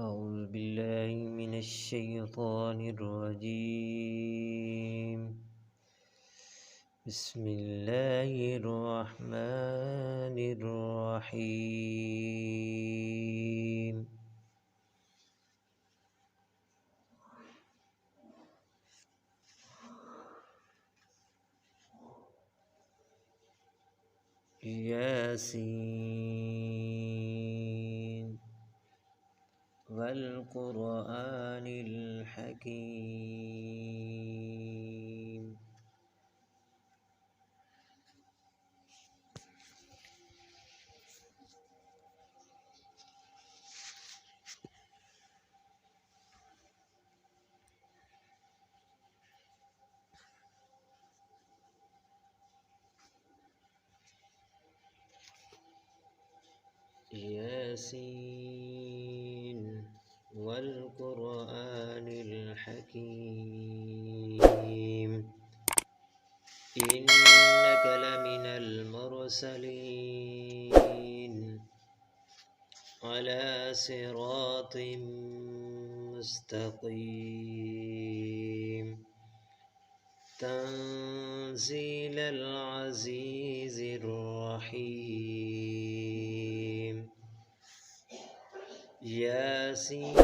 أعوذ بالله من الشيطان الرجيم. بسم الله الرحمن الرحيم. ياسين والقرآن الحكيم. ياسين والقرآن الحكيم. إنك لمن المرسلين على صراط مستقيم. تنزيل العزيز الرحيم. ياسين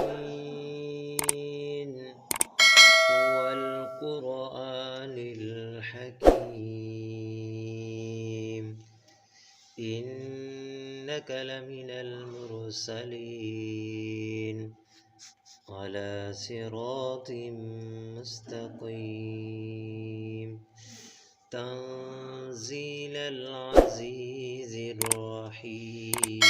والقرآن الحكيم. إنك لمن المرسلين على صراط مستقيم. تنزيل العزيز الرحيم.